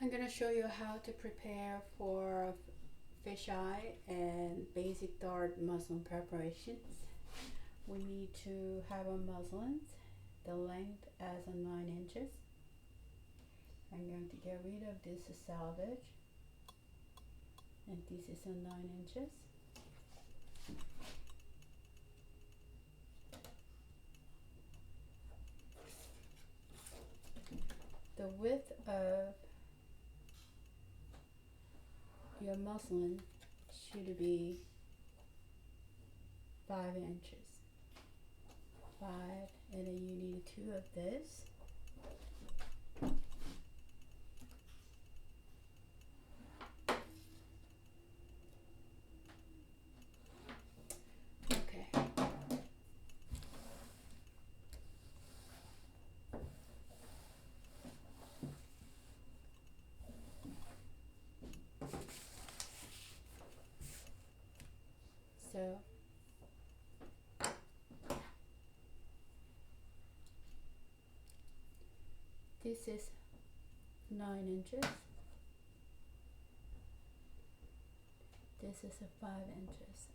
I'm going to show you how to prepare for fisheye and basic dart muslin preparations. We need to have a muslin, the length as a 9 inches. I'm going to get rid of this salvage, and this is a 9 inches. The width of your muslin should be 5 inches. 5, and then you need 2 of this. Okay. So this is 9 inches. This is a 5 inches.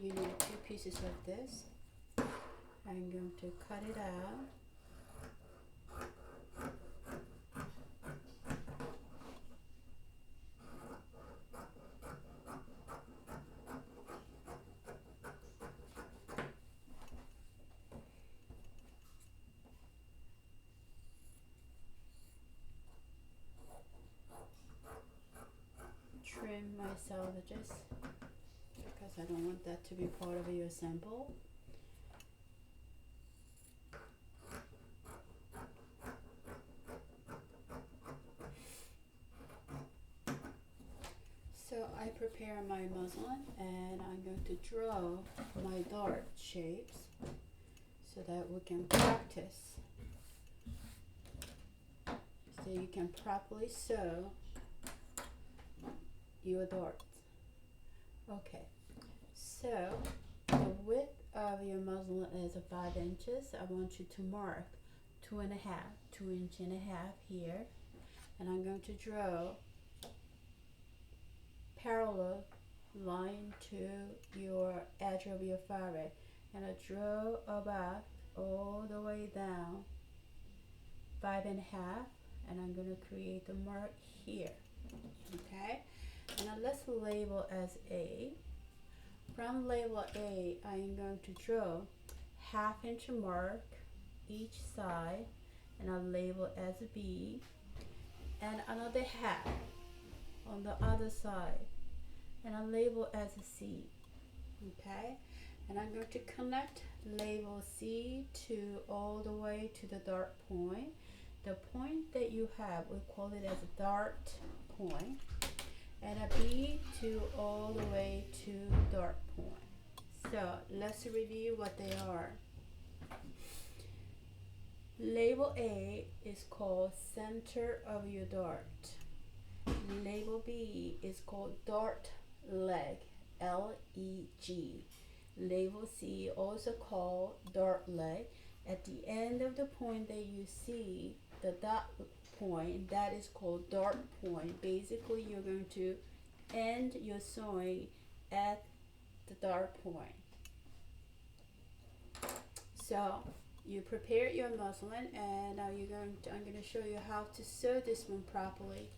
You need 2 pieces of this. I'm going to cut it out. Trim my salvages because I don't want that to be part of your sample. So I prepare my muslin and I'm going to draw my dart shapes so that we can practice, so you can properly sew your darts. Okay, so the width of your muslin is 5 inches. I want you to mark 2 inch and a half here, and I'm going to draw parallel line to your edge of your fabric, and I draw about all the way down 5 and a half, and I'm going to create the mark here. Okay, and now let's label as A. From label A, I am going to draw 1/2 inch mark each side, and I'll label as B, and another half on the other side, and I'll label as C. Okay, and I'm going to connect label C to all the way to the dart point. The point that you have, we call it as a dart point, and a B to all the way to dart point. So let's review what they are. Label A is called center of your dart. Label B is called dart leg, L-E-G. Label C also called dart leg. At the end of the point that you see the dot point, that is called dart point. Basically, you're going to end your sewing at the dart point. So you prepare your muslin, and now I'm going to show you how to sew this one properly.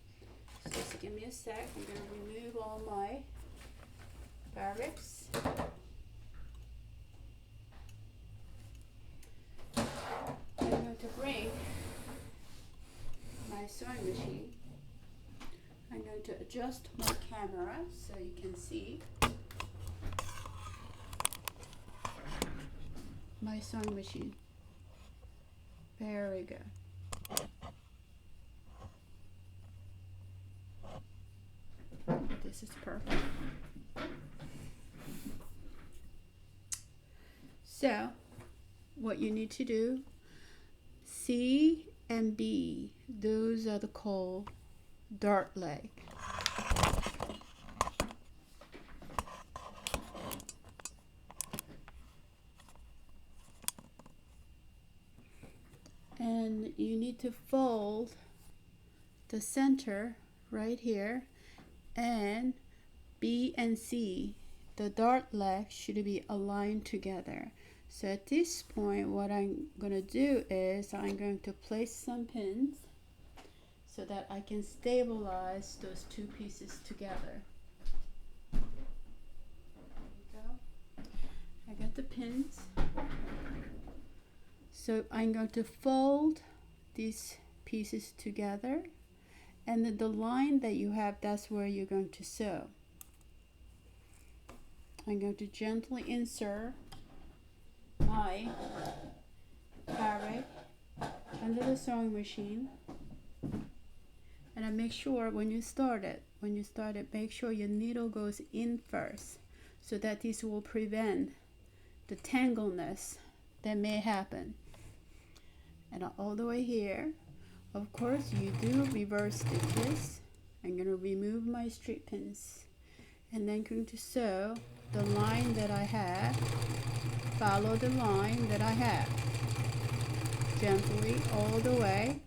So just give me a sec. I'm going to remove all my fabrics. I'm going to bring my sewing machine. I'm going to adjust my camera so you can see my sewing machine. Very good. This is perfect. So what you need to do, C and B, those are the called dart leg. And you need to fold the center right here, and B and C, the dart leg, should be aligned together. So at this point, what I'm going to do is I'm going to place some pins so that I can stabilize those two pieces together. There we go. I got the pins. So I'm going to fold these pieces together, and then the line that you have, that's where you're going to sew. I'm going to gently insert my fabric under the sewing machine, and I make sure when you start it, make sure your needle goes in first, so that this will prevent the tangleness that may happen. And all the way here, of course, you do reverse stitches. I'm going to remove my straight pins, and then going to sew the line that I have. Follow the line that I have gently all the way.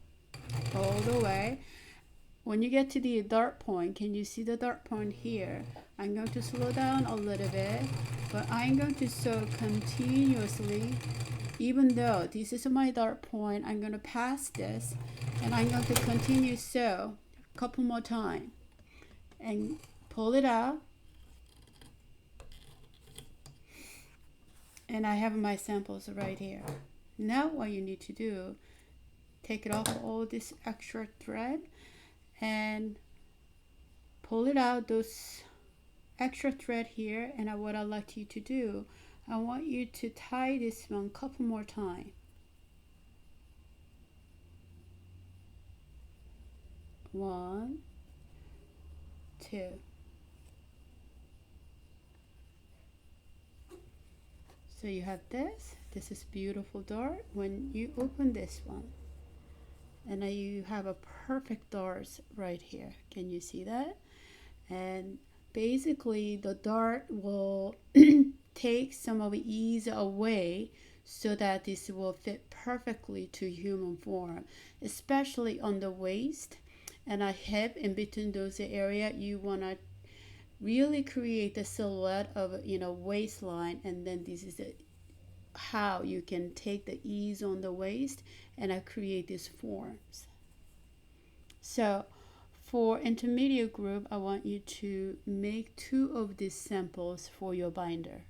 When you get to the dart point, can you see the dart point here? I'm going to slow down a little bit, but I'm going to sew continuously. Even though this is my dart point, I'm going to pass this, and I'm going to continue sew a couple more times and pull it out. And I have my samples right here. Now what you need to do, take it off all this extra thread and pull it out, those extra thread here. And what I'd like you to do, I want you to tie this one a couple more times. One, two. So you have this. This is beautiful dart. When you open this one, and you have a perfect dart right here. Can you see that? And basically the dart will take some of the ease away, so that this will fit perfectly to human form, especially on the waist and a hip. In between those area, you want to really create the silhouette of waistline, and then this is how you can take the ease on the waist and create these forms. So for intermediate group, I want you to make 2 of these samples for your binder.